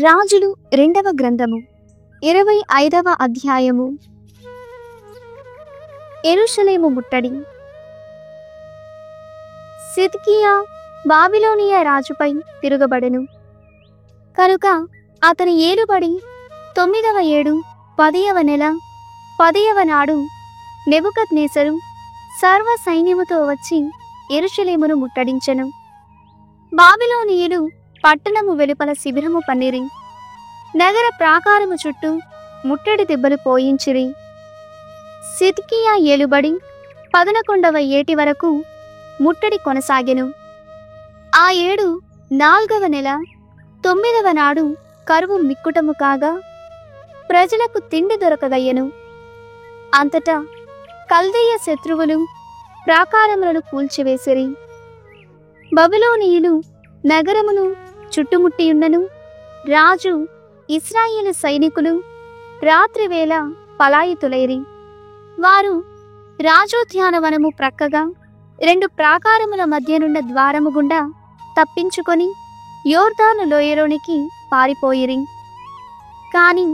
రాజులు రెండవ గ్రంథము 25వ అధ్యాయము. యెరూషలేము ముట్టడి. సిద్కియా బాబిలోనియా రాజుపై తిరుగబడెను. కనుక అతని ఏలుబడి 9వ ఏడు 10వ నెల 10వ నాడు నెబుకద్నెజరు సర్వ సైన్యముతో వచ్చి యెరూషలేమును ముట్టడించెను. బాబిలోనియులు పట్టణము వెలుపల శిబిరము పన్నిరి. నగర ప్రాకారము చుట్టూ ముట్టడి దెబ్బలు పోయించిరి. సిద్కియా ఏలుబడి 11వ ఏటి వరకు ముట్టడి కొనసాగెను. ఆ ఏడు 4వ నెల 9వ నాడు కరువు మిక్కుటము కాగా ప్రజలకు తిండి దొరకదయ్యెను. అంతటా కల్దీయ శత్రువులు ప్రాకారములను కూల్చివేసిరి. బబులోనీయులు నగరమును చుట్టుముట్టియున్నను రాజు ఇశ్రాయేలు సైనికులు రాత్రివేళ పలాయితులైరి. వారు రాజోద్యానవనము ప్రక్కగా 2 ప్రాకారముల మధ్యనున్న ద్వారము గుండా తప్పించుకొని యోర్దాను లోయలోనికి పారిపోయిరి. కాని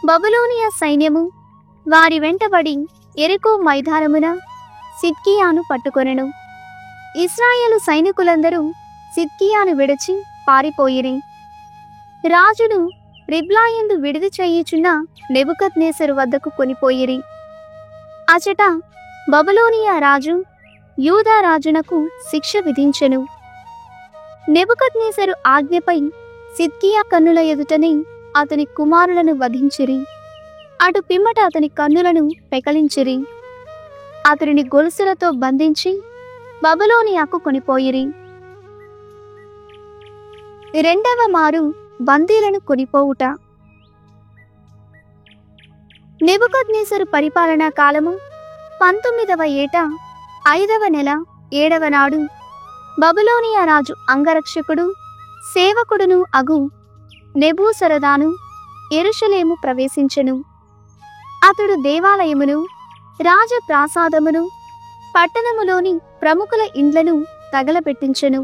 బబులోనియా సైన్యము వారి వెంటబడి యెరికో మైదానమున సిద్కియాను పట్టుకొనెను. ఇశ్రాయేలు సైనికులందరూ సిద్కియాను విడిచి పారిపోయిరి. రాజులు రిబ్లాయందు విడిది చేయుచున్న నెబుకద్నెజరు వద్దకు కొనిపోయిరి. అచట బబులోనియా రాజు యూదా రాజునకు శిక్ష విధించెను. నెబుకద్నెజరు ఆజ్ఞపై సిద్కియా కన్నుల ఎదుటనే అతని కుమారులను వధించిరి. అటు పిమ్మట అతని కన్నులను పెకలించిరి. అతనిని గొలుసులతో బంధించి బబులోనియాకు కొనిపోయిరి. రెండవ మారు బందీలను కొనిపోవుట. నెబుకద్నెజరు పరిపాలనా కాలము 19వ ఏట 5వ నెల 7వ నాడు బబులోనియా రాజు అంగరక్షకుడు సేవకుడును అగు నెబూసరదాను యెరూషలేము ప్రవేశించెను. అతడు దేవాలయమును రాజప్రాసాదమును పట్టణములోని ప్రముఖుల ఇండ్లను తగలబెట్టించెను.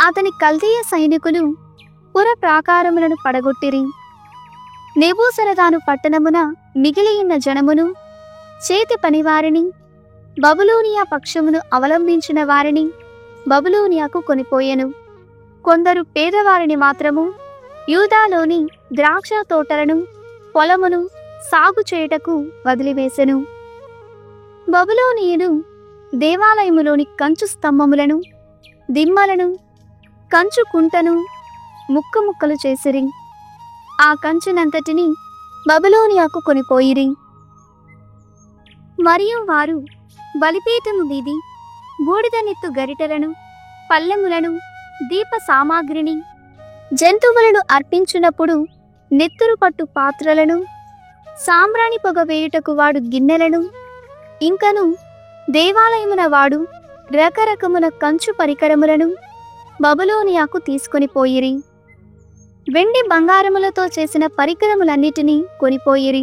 అతని కల్దీయ సైనికులు పుర ప్రాకారములను పడగొట్టిరి. నెబూసరదాను పట్టణమున మిగిలియున్న జనమును చేతి పనివారిని బబులోనియా పక్షమును అవలంబించిన వారిని బబులోనియాకు కొనిపోయెను. కొందరు పేదవారిని మాత్రము యూదాలోని ద్రాక్ష తోటలను పొలమును సాగు చేయుటకు వదిలివేసెను. బబులోనియులు దేవాలయములోని కంచు స్తంభములను దిమ్మలను కంచు కుంటను ముక్కలు చేసిరి. ఆ కంచునంతటిని బబులోనియాకు కొనిపోయిరి. మరియు వారు బలిపీఠము మీది బూడిదనెత్తు గరిటెలను పల్లెములను దీప సామాగ్రిని జంతువులను అర్పించునప్పుడు నెత్తురు పట్టు పాత్రలను సాంబ్రాణి పొగ వేయుటకు వాడు గిన్నెలను ఇంకను దేవాలయమున వాడు రకరకముల కంచు పరికరములను బబులోనియాకు తీసుకొని పోయిరి. వెండి బంగారములతో చేసిన పరికరములన్నిటినీ కొనిపోయిరి.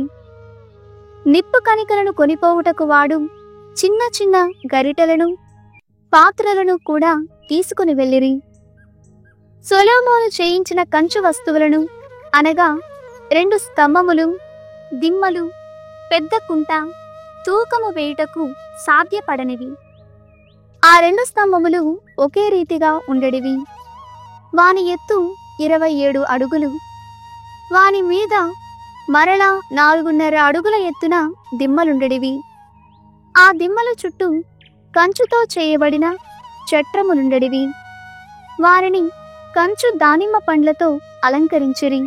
నిప్పు కణికలను కొనిపోవుటకు వాడు చిన్న చిన్న గరిటెలను పాత్రలను కూడా తీసుకుని వెళ్ళిరి. సొలొమోను చేయించిన కంచు వస్తువులను అనగా 2 స్తంభములు దిమ్మలు పెద్ద కుంట తూకము వేయుటకు సాధ్యపడనివి. ఆ 2 స్తంభములు ఒకే రీతిగా ఉండెడివి. వాని ఎత్తు 27 అడుగులు. వాని మీద మరలా 4.5 అడుగుల ఎత్తున దిమ్మలుండెడివి. ఆ దిమ్మల చుట్టూ కంచుతో చేయబడిన చట్రములుండెడివి. వారిని కంచు దానిమ్మ పండ్లతో అలంకరించిరి.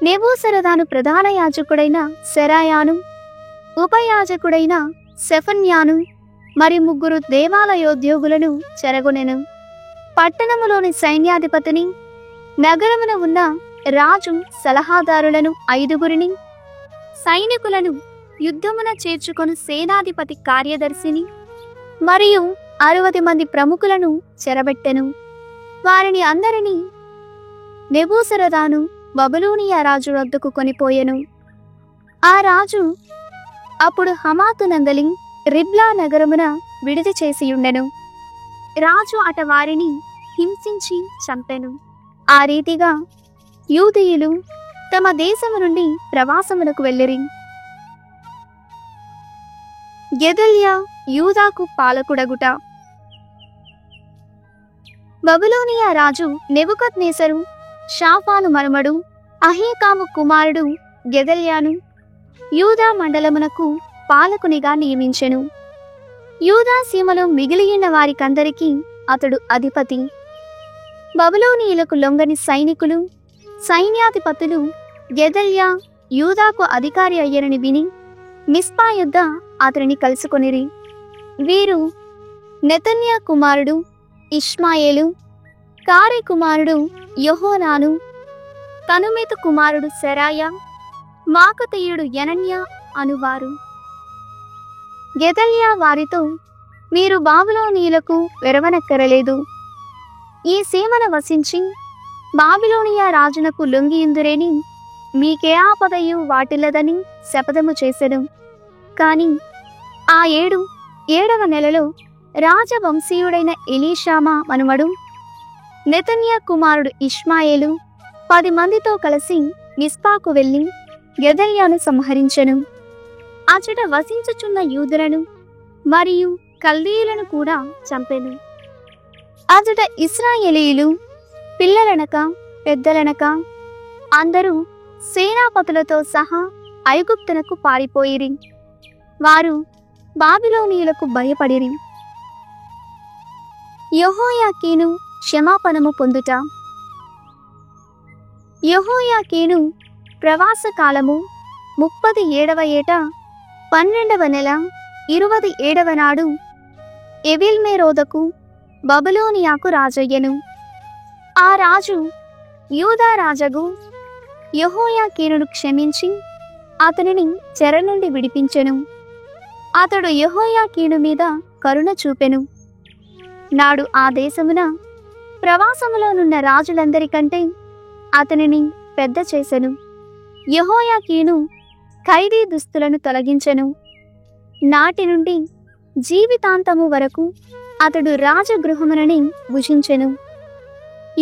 నెబూసరదాను ప్రధాన యాజకుడైన సెరాయాను ఉపయాజకుడైన సెఫన్యాను మరి 3 దేవాలయోద్యోగులను చెరగొనెను. పట్టణములోని సైన్యాధిపతిని నగరమున ఉన్న రాజు సలహాదారులను 5గురిని సైనికులను యుద్ధమున చేర్చుకొని సేనాధిపతి కార్యదర్శిని మరియు 60 మంది ప్రముఖులను చెరబెట్టెను. వారిని అందరినీ నెబూసరదాను బబులోనియా రాజు వద్దకు కొనిపోయెను. ఆ రాజు అప్పుడు హమాతు నందలి రిబ్లా నగరమున విడిది చేసియుండెను. రాజు అట వారిని హింసించి చంపెను. ఆ రీతిగా యూదీయులు తమ దేశము నుండి ప్రవాసమునకు వెళ్ళిరి. గెదల్యా యూదాకు పాలకుడగుట. బబులోనియా రాజు నెబుకద్నెజరు షాఫాను మనుమడు అహీకాము కుమారుడు గెదల్యాను యూదా మండలమునకు పాలకునిగా నియమించెను. యూదా సీమలో మిగిలియున్న వారికందరికీ అతడు అధిపతి. బబులోనీయులకు లొంగని సైనికులు, సైన్యాధిపతులు గెదల్యా యూదాకు అధికారి అయ్యరని విని మిస్పా యొద్ద అతనిని కలుసుకొనిరి. వీరు నెతన్యా కుమారుడు ఇష్మాయేలు, కారే కుమారుడు యెహోనాను, తనుమెతు కుమారుడు సెరాయా, మాకతీయుడు యనన్య అనువారు. గెదల్యా వారితో, మీరు బాబిలోనీయులకు వెరవనక్కరలేదు. ఈ సీమన వసించి బాబిలోనియా రాజునకు లొంగియుందురేని మీకే ఆపదయు వాటిల్లదని శపథము చేసెను. కాని ఆ 7వ నెలలో రాజవంశీయుడైన ఎలీషామా మనుమడు నెతన్యా కుమారుడు ఇష్మాయేలు 10 మందితో కలిసి మిస్పాకు వెళ్ళి గెదల్యాను సంహరించెను. అచట వసించుచున్న యూదులను మరియు కల్దీయులను కూడా చంపెను. అచట ఇశ్రాయేలీయులు పిల్లలనక పెద్దలనక అందరూ సేనాపతులతో సహా ఐగుప్తునకు పారిపోయిరి. వారు బాబిలోనీయులకు భయపడిరి. యెహోయాకీను క్షమాపణము పొందుట. యెహోయాకీను ప్రవాస కాలము 37వ ఏట 12వ నెల 27వ నాడు ఎవిల్మెరోదకు బబులోనియాకు రాజయ్యెను. ఆ రాజు యూదా రాజగు యెహోయాకీనును క్షమించి అతనిని చెర నుండి విడిపించెను. అతడు యెహోయాకీను మీద కరుణ చూపెను. నాడు ఆ దేశమున ప్రవాసములోనున్న రాజులందరికంటే అతనిని పెద్ద చేసెను. యెహోయాకీను ఖైదీ దుస్తులను తొలగించెను. నాటి నుండి జీవితాంతము వరకు అతడు రాజగృహమునని భుజించెను.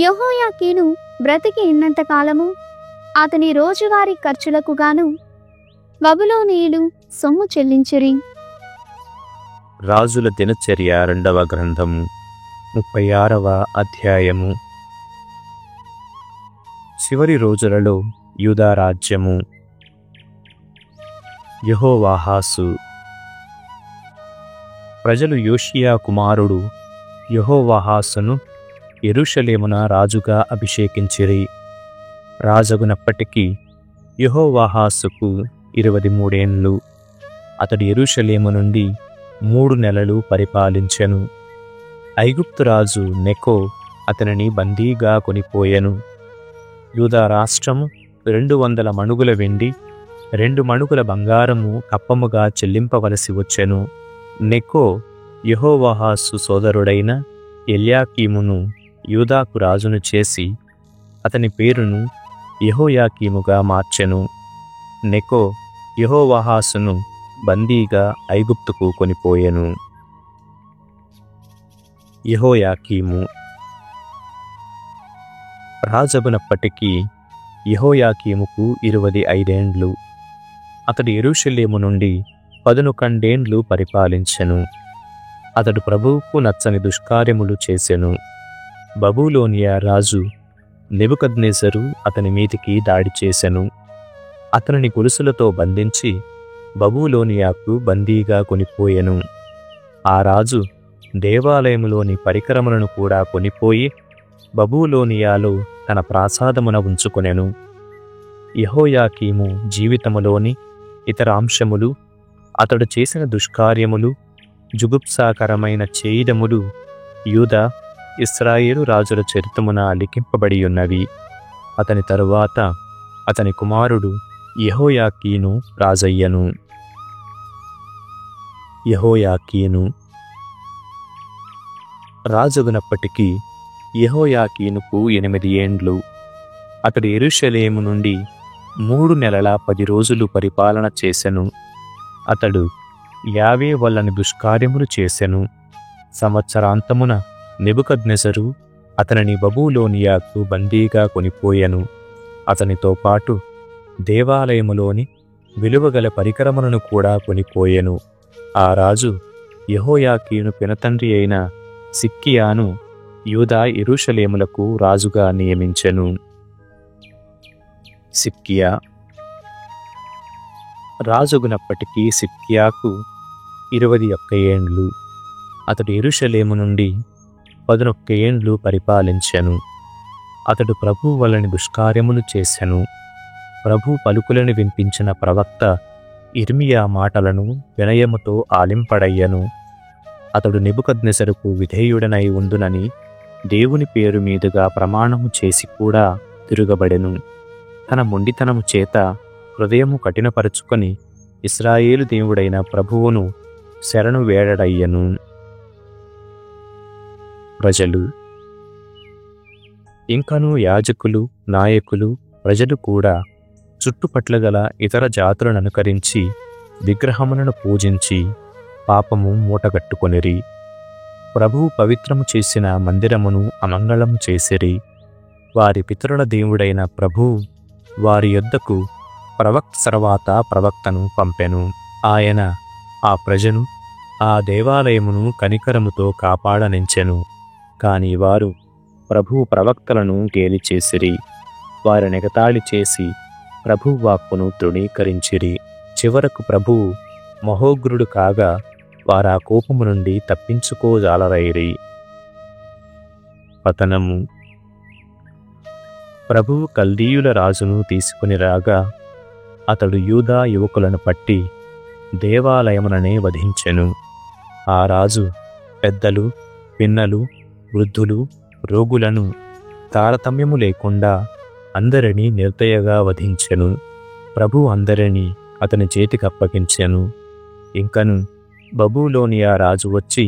యెహోయాకీను బ్రతికి ఉన్నంత కాలము అతని రోజువారీ ఖర్చులకు గాను బబులోనీయులు సొమ్ము చెల్లించిరి. రాజుల దినచర్య 2వ గ్రంథము 36వ అధ్యాయము. చివరి రోజులలో యూదా రాజ్యము. యెహోవాహాసు. ప్రజలు యోషియా కుమారుడు యెహోవాహాసును యెరూషలేమున రాజుగా అభిషేకించిరి. రాజగునప్పటికీ యెహోవాహాసుకు 23 ఏండ్లు. అతడు యెరూషలేము నుండి 3 నెలలు పరిపాలించెను. ఐగుప్తు రాజు నెకో అతనిని బందీగా కొనిపోయెను. యూదా రాష్ట్రము 200 మణుగుల వెండి 2 మణుగుల బంగారము కప్పముగా చెల్లింపవలసి వచ్చెను. నెకో యెహోవాహాసు సోదరుడైన ఎల్యాకీమును యూదాకు రాజును చేసి అతని పేరును యెహోయాకీముగా మార్చెను. నెకో యెహోవాహాసును బందీగా ఐగుప్తుకు కొనిపోయెను. యెహోయాకీము. రాజగునప్పటికీ యెహోయాకీముకు 25 ఏండ్లు. అతడు యెరూషలేము నుండి 11 ఏండ్లు పరిపాలించెను. అతడు ప్రభువుకు నచ్చని దుష్కార్యములు చేసెను. బబులోనియా రాజు నెబుకద్నెజరు అతని మీదికి దాడి చేసెను. అతనిని గొలుసులతో బంధించి బబులోనియాకు బందీగా కొనిపోయెను. ఆ రాజు దేవాలయములోని పరికరములను కూడా కొనిపోయి బబులోనియాలో తన ప్రాసాదమున ఉంచుకొనెను. యెహోయాకీము జీవితములోని ఇతర అంశములు, అతడు చేసిన దుష్కార్యములు, జుగుప్సాకరమైన చేయిదములు యూదా, ఇశ్రాయేలు రాజుల చరిత్రమున లిఖింపబడి ఉన్నవి. అతని తరువాత అతని కుమారుడు యెహోయాకీను రాజయ్యను. యెహోయాకీను. రాజగునప్పటికీ యెహోయాకీనుకు 8 ఏండ్లు. అతడు యెరూషలేము నుండి 3 నెలల 10 రోజులు పరిపాలన చేసెను. అతడు యావే వల్లని దుష్కార్యములు చేసెను. సంవత్సరాంతమున నెబుకద్నెజరు అతనిని బబులోనియాకు బందీగా కొనిపోయెను. అతనితో పాటు దేవాలయములోని విలువగల పరికరములను కూడా కొనిపోయెను. ఆ రాజు యెహోయాకీను పినతండ్రి అయిన సిద్కియాను యూదా యెరూషలేములకు రాజుగా నియమించెను. సిద్కియా రాజుగునప్పటికీ సిద్కియాకు 21 ఏండ్లు. అతడు యెరూషలేము నుండి 11 ఏండ్లు పరిపాలించెను. అతడు ప్రభువు వలని దుష్కార్యములు చేసెను. ప్రభు పలుకులను వినిపించిన ప్రవక్త యిర్మీయా మాటలను వినయముతో ఆలింపడయ్యను. అతడు నెబుకద్నెజరుకు విధేయుడనై ఉండునని దేవుని పేరు మీదుగా ప్రమాణము చేసి కూడా తిరుగబడెను. తన మొండితనము చేత హృదయము కఠినపరుచుకొని ఇశ్రాయేలు దేవుడైన ప్రభువును శరణు వేడడయ్యను. ప్రజలు ఇంకనూ యాజకులు, నాయకులు, ప్రజలు కూడా చుట్టుపట్ల గల ఇతర జాతులను అనుకరించి విగ్రహములను పూజించి పాపము మూటగట్టుకొనిరి. ప్రభువు పవిత్రము చేసిన మందిరమును అమంగళము చేసిరి. వారి పితరుల దేవుడైన ప్రభువు వారి యొద్దకు ప్రవక్తను పంపెను. ఆయన ఆ ప్రజను, ఆ దేవాలయమును కనికరముతో కాపాడనించెను. కాని వారు ప్రభువు ప్రవక్తలను గేలి చేసిరి. వారిని ఎగతాళి చేసి ప్రభువు వాక్కును తృణీకరించిరి. చివరకు ప్రభువు మహోగ్రుడు కాగా వారా కోపము నుండి తప్పించుకోజాలరైరి. పతనము. ప్రభువు కల్దీయుల రాజును తీసుకుని రాగా అతడు యూదా యువకులను పట్టి దేవాలయముననే వధించెను. ఆ రాజు పెద్దలు, పిన్నలు, వృద్ధులు, రోగులను తారతమ్యము లేకుండా అందరినీ నిర్దయగా వధించెను. ప్రభు అందరినీ అతని చేతికప్పగించెను. ఇంకను బబులోనియా రాజు వచ్చి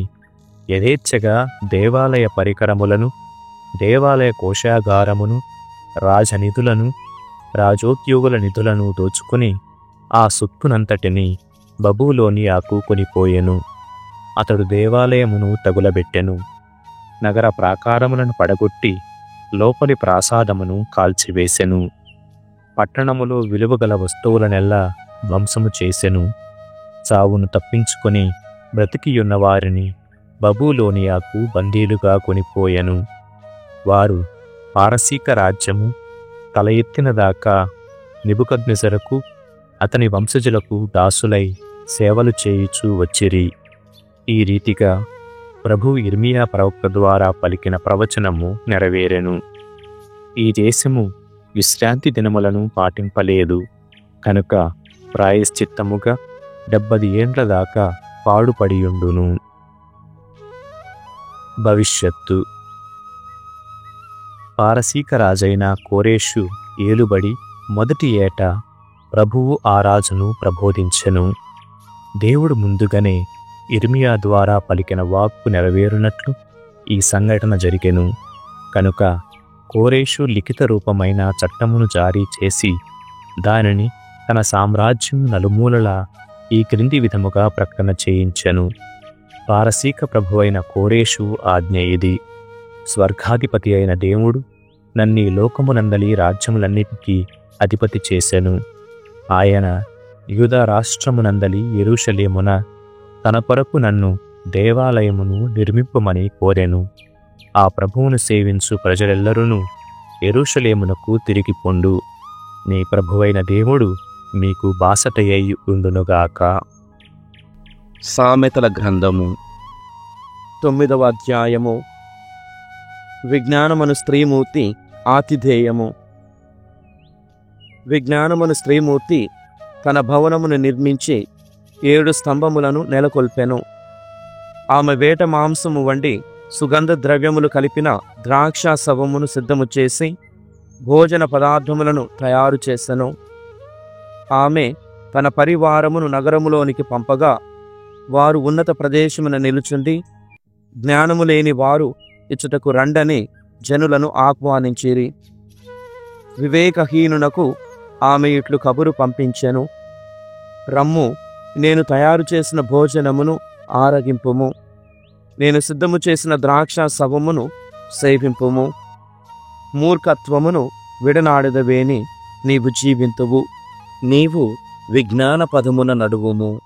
యథేచ్ఛగా దేవాలయ పరికరములను, దేవాలయ కోశాగారమును, రాజనిధులను, రాజోద్యోగుల నిధులను దోచుకుని ఆ సొత్తునంతటిని బబులోనియాకు కొనిపోయెను. అతడు దేవాలయమును తగులబెట్టెను. నగర ప్రాకారములను పడగొట్టి లోపలి ప్రాసాదమును కాల్చివేసెను. పట్టణములో విలువగల వస్తువులనెల్లా ధ్వంసము చేసెను. చావును తప్పించుకొని బ్రతికియున్న వారిని బబులోనియాకు బందీలుగా కొనిపోయెను. వారు పారసీక రాజ్యము తల ఎత్తిన దాకా నెబుకద్నెజరుకు అతని వంశజులకు దాసులై సేవలు చేయుచూ వచ్చిరి. ఈ రీతిగా ప్రభు యిర్మీయా ప్రవక్త ద్వారా పలికిన ప్రవచనము నెరవేరెను. ఈ దేశము విశ్రాంతి దినములను పాటింపలేదు కనుక ప్రాయశ్చిత్తముగా 70 ఏండ్ల దాకా పాడుపడియుండును. భవిష్యత్తు. పారసీక రాజైన కోరేషు ఏలుబడి మొదటి ఏట ప్రభువు ఆ రాజును ప్రబోధించెను. దేవుడు ముందుగానే యిర్మీయా ద్వారా పలికిన వాక్కు నెరవేరునట్లు ఈ సంఘటన జరిగెను. కనుక కోరేషు లిఖిత రూపమైన చట్టమును జారీ చేసి దానిని తన సామ్రాజ్యం నలుమూలలా ఈ క్రింది విధముగా ప్రకటన చేయించెను. పారసీక ప్రభువైన కోరేషు ఆజ్ఞ ఇది: స్వర్గాధిపతి అయిన దేవుడు నన్నీ లోకమునందలి రాజ్యములన్నిటికీ అధిపతి చేసెను. ఆయన యూదా రాష్ట్రమునందలి యెరూషలేమున తన కొరకు నన్ను దేవాలయమును నిర్మింపమని కోరెను. ఆ ప్రభువును సేవించు ప్రజలెల్లరూ యెరూషలేమునకు తిరిగి పొండు. నీ ప్రభువైన దేవుడు మీకు బాసటయ్యై ఉండునుగాక. సామెతల గ్రంథము 9వ అధ్యాయము. విజ్ఞానమను స్త్రీమూర్తి ఆతిథేయము. విజ్ఞానమను స్త్రీమూర్తి తన భవనమును నిర్మించి 7 స్తంభములను నెలకొల్పెను. ఆమె వేట మాంసము వండి సుగంధ ద్రవ్యములు కలిపిన ద్రాక్ష సవమును సిద్ధము చేసి భోజన పదార్థములను తయారు చేసెను. ఆమె తన పరివారమును నగరములోనికి పంపగా వారు ఉన్నత ప్రదేశమున నిలుచుండి జ్ఞానము లేని వారు ఇచ్చటకు రండని జనులను ఆహ్వానించిరి. వివేకహీనునకు ఆమె ఇట్లు కబురు పంపించెను: రమ్ము, నేను తయారు చేసిన భోజనమును ఆరగింపుము, నేను సిద్ధము చేసిన ద్రాక్ష సవమును సేవింపుము. మూర్ఖత్వమును విడనాడదవేని నీవు జీవింతువు. నీవు విజ్ఞాన పదమున నడువుము.